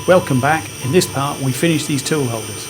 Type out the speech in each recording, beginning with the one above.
Welcome back. In this part we finish these tool holders.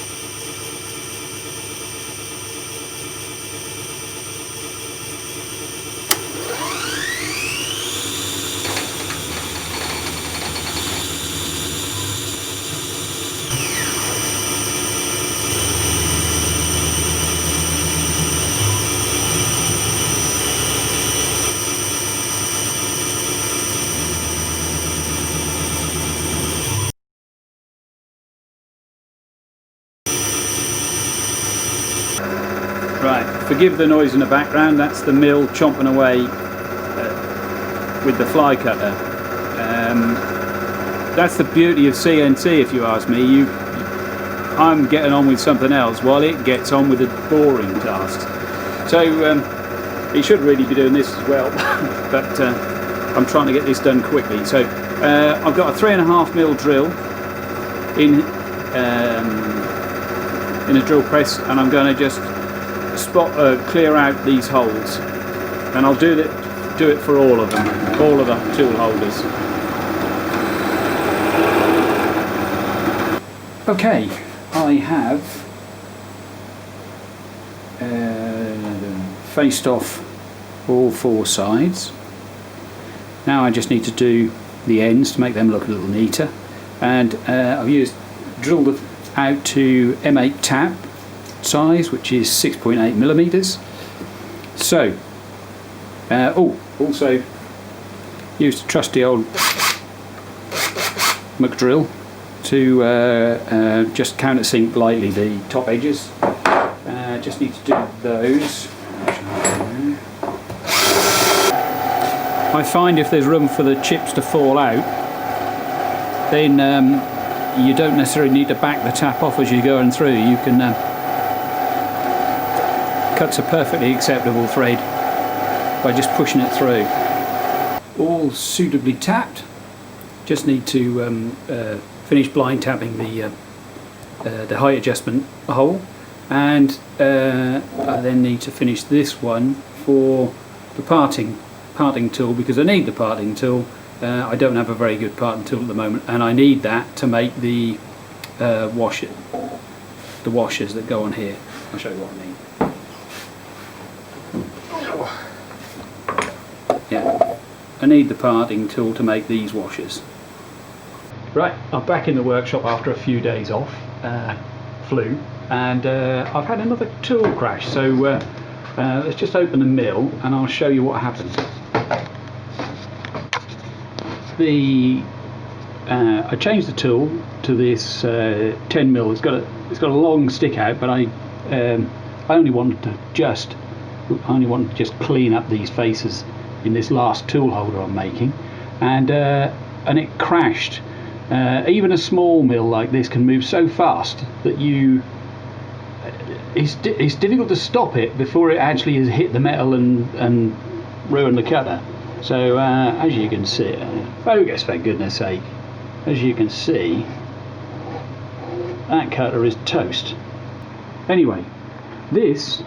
Right, forgive the noise in the background, that's the mill chomping away with the fly cutter. That's the beauty of CNC, if you ask me. I'm getting on with something else while it gets on with the boring tasks. So it should really be doing this as well, but I'm trying to get this done quickly. So I've got a 3.5mm drill in a drill press, and I'm going to just clear out these holes, and I'll do it for all of them, all of the tool holders. Okay, I have faced off all four sides. Now I just need to do the ends to make them look a little neater, and I've drilled out to M8 tap size, which is 6.8mm. So also used a trusty old McDrill to just countersink lightly the top edges. Just need to do those. I find if there's room for the chips to fall out, then you don't necessarily need to back the tap off as you're going through. You can cut a perfectly acceptable thread by just pushing it through. All suitably tapped. Just need to finish blind tapping the height adjustment hole, and I then need to finish this one for the parting tool, because I need the parting tool. I don't have a very good parting tool at the moment, and I need that to make the washers that go on here. I'll show you what I mean. Yeah, I need the parting tool to make these washers. Right, I'm back in the workshop after a few days off, flu, and I've had another tool crash, so let's just open the mill and I'll show you what happened. I changed the tool to this 10mm. It's got a long stick out, but I only wanted to just clean up these faces in this last tool holder I'm making, and it crashed. Even a small mill like this can move so fast that it's difficult to stop it before it actually has hit the metal and ruined the cutter. So as you can see, focus for goodness sake, as you can see, that cutter is toast. Anyway, this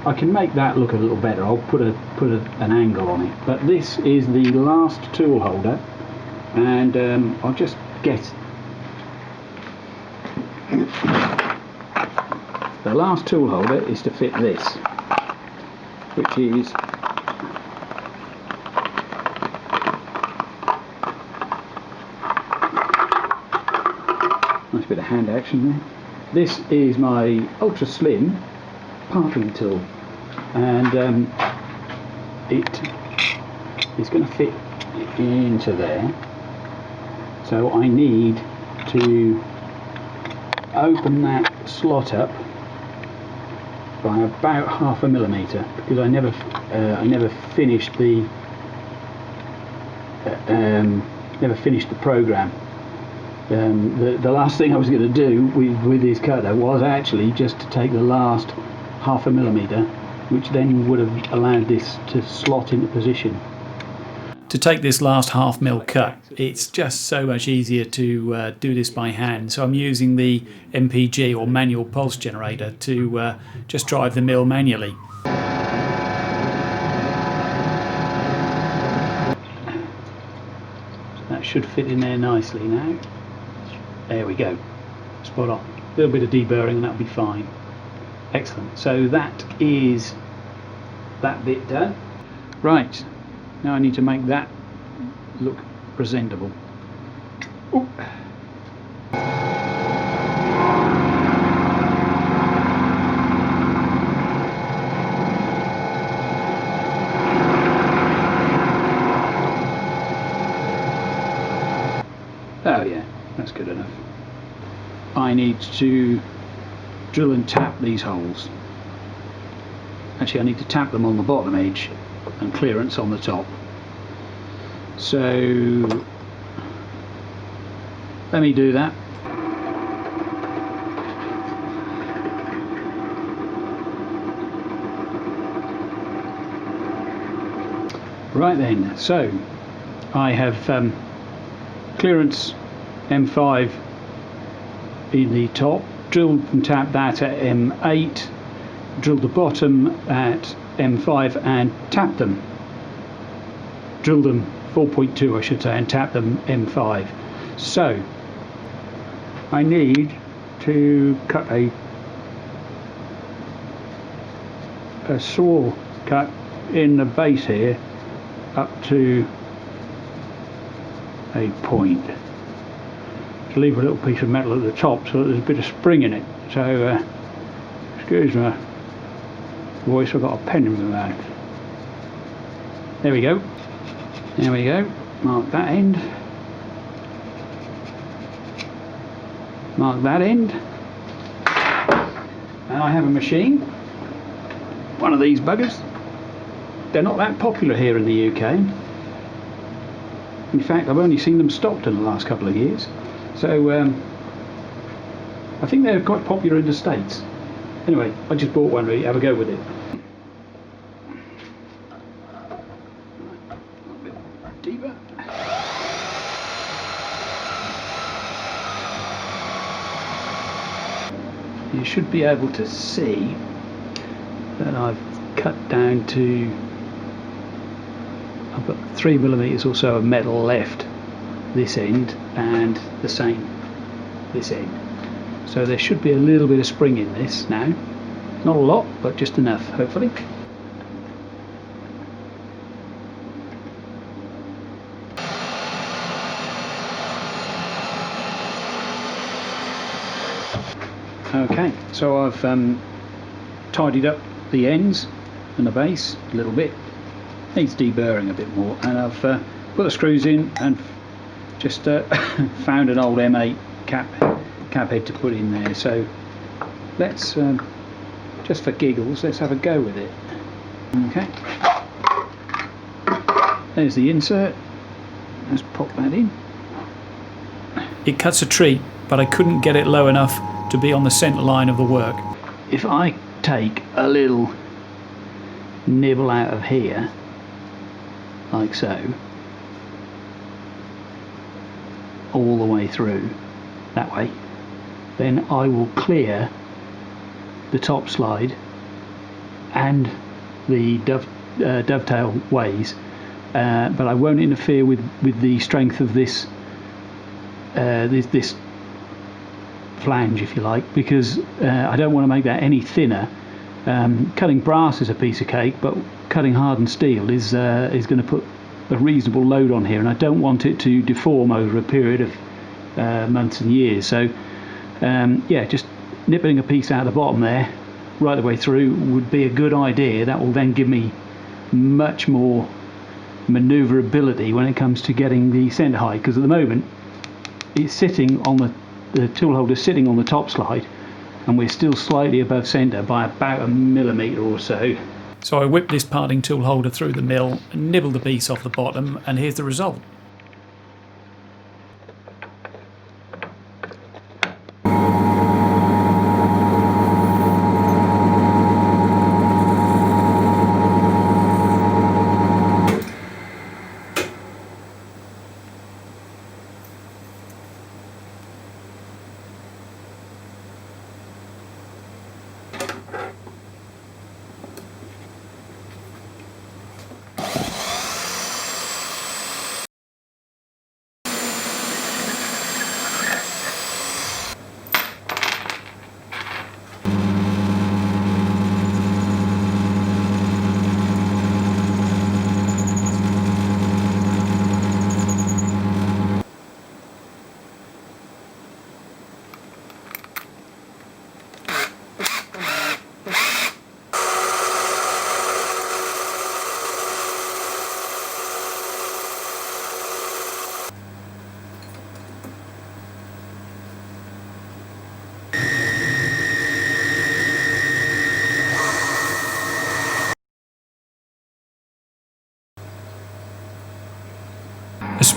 I can make that look a little better. I'll put an angle on it, but this is the last tool holder, and I'll just get the last tool holder is to fit this, which is nice bit of hand action there. This is my ultra slim parting tool, and it is going to fit into there, so I need to open that slot up by about 0.5mm, because I never finished the program. The last thing I was going to do with this cutter was actually just to take the last 0.5mm, which then would have allowed this to slot into position. To take this last 0.5mm cut, it's just so much easier to do this by hand. So I'm using the MPG, or manual pulse generator, to just drive the mill manually. That should fit in there nicely now. There we go. Spot on. A little bit of deburring and that'll be fine. Excellent. So that is that bit done. Right. Now I need to make that look presentable. Ooh. Oh yeah, that's good enough. I need to drill and tap these holes. Actually I need to tap them on the bottom edge and clearance on the top. So let me do that. Right then, so I have clearance M5 in the top, drilled and tapped that at M8, drilled the bottom at M5 and tapped them. Drilled them 4.2 I should say and tapped them M5. So I need to cut a saw cut in the base here up to a point. To leave a little piece of metal at the top so that there's a bit of spring in it. So excuse my voice, I've got a pen in my mouth. There we go. There we go. Mark that end. Mark that end. And I have a machine. One of these buggers. They're not that popular here in the UK. In fact, I've only seen them stocked in the last couple of years. So I think they're quite popular in the States. Anyway, I just bought one really, have a go with it. A little bit deeper. You should be able to see that I've cut down to, I've got 3mm or so of metal left this end and the same this end. So there should be a little bit of spring in this now. Not a lot, but just enough, hopefully. Okay, so I've tidied up the ends and the base a little bit. Needs deburring a bit more, and I've put the screws in and just found an old M8 cap head to put in there. So let's just for giggles, let's have a go with it. Okay, there's the insert. Let's pop that in. It cuts a tree, but I couldn't get it low enough to be on the centre line of the work. If I take a little nibble out of here, like so, all the way through that way, then I will clear the top slide and the dovetail ways, but I won't interfere with the strength of this this flange, if you like, because I don't want to make that any thinner. Cutting brass is a piece of cake, but cutting hardened steel is going to put a reasonable load on here, and I don't want it to deform over a period of months and years. So yeah, just nipping a piece out of the bottom there right the way through would be a good idea. That will then give me much more maneuverability when it comes to getting the centre height, because at the moment it's sitting on the tool holder sitting on the top slide, and we're still slightly above centre by about 1 millimetre or so. So I whipped this parting tool holder through the mill and nibbled the piece off the bottom, and here's the result.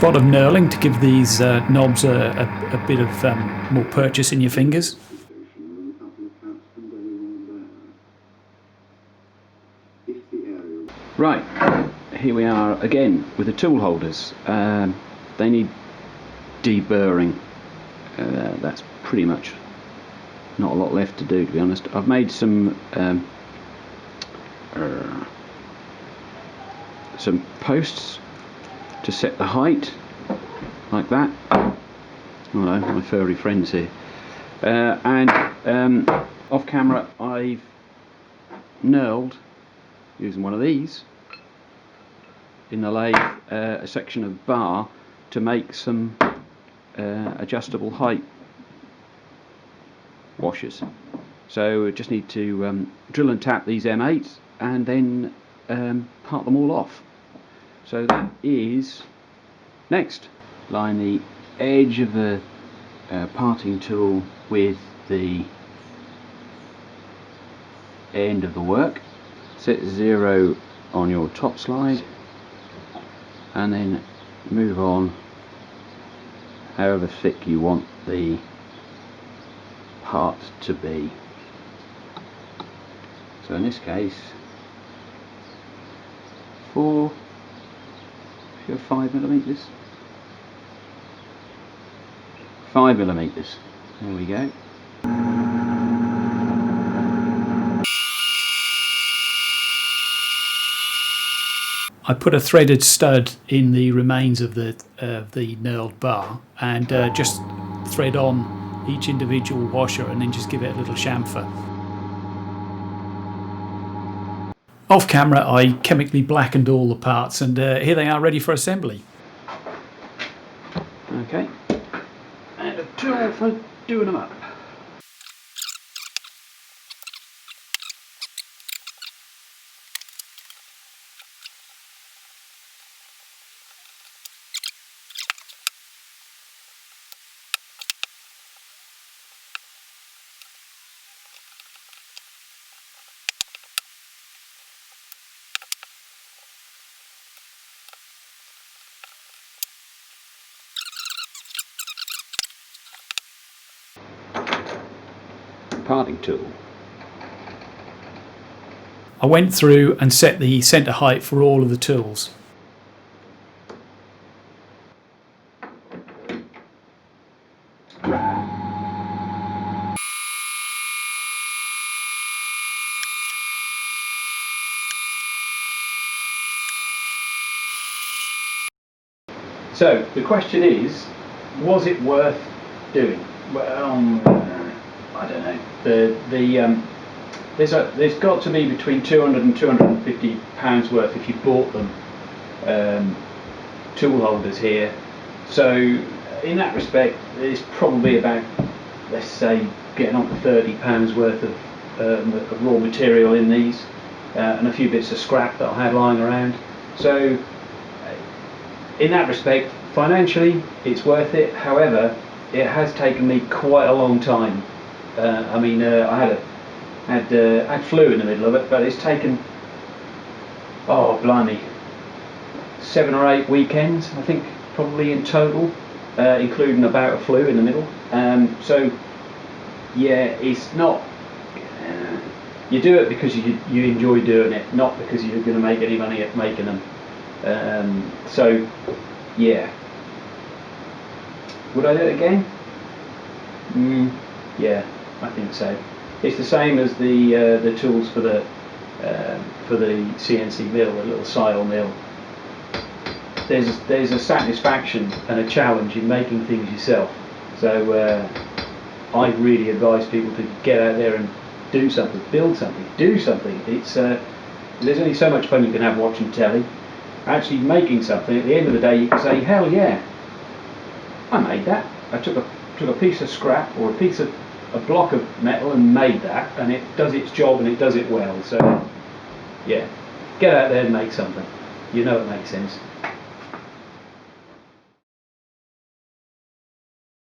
spot of knurling to give these knobs a bit of more purchase in your fingers. Right, here we are again with the tool holders. They need deburring. That's pretty much not a lot left to do, to be honest. I've made some posts to set the height, like that. Hello, my furry friends here. And off camera I've knurled, using one of these in the lathe, a section of bar to make some adjustable height washers. So we just need to drill and tap these M8s and then part them all off. So that is next. Line the edge of the parting tool with the end of the work. Set 0 on your top slide and then move on however thick you want the part to be. So in this case 5 millimeters. 5 millimeters. There we go. I put a threaded stud in the remains of the knurled bar and just thread on each individual washer and then just give it a little chamfer. Off camera I chemically blackened all the parts and here they are ready for assembly. Okay, and a tool for doing them up. Parting tool. I went through and set the centre height for all of the tools. So the question is, was it worth doing? Well, I don't know. There's got to be between 200 and 250 pounds worth if you bought them tool holders here. So in that respect, it's probably about, let's say, getting on to 30 pounds worth of raw material in these, and a few bits of scrap that I had lying around. So in that respect, financially, it's worth it. However, it has taken me quite a long time. I mean, I had flu in the middle of it, but it's taken, oh blimey, 7 or 8 weekends, I think, probably in total, including a bout of flu in the middle. So yeah, it's not. You do it because you enjoy doing it, not because you're going to make any money at making them. So yeah, would I do it again? Yeah, I think so. It's the same as the tools for the CNC mill, the little Cazual mill. There's a satisfaction and a challenge in making things yourself. So I really advise people to get out there and do something, build something, do something. It's there's only so much fun you can have watching telly. Actually making something, at the end of the day you can say, hell yeah, I made that. I took a piece of scrap or a block of metal and made that, and it does its job and it does it well. So yeah, get out there and make something. You know it makes sense.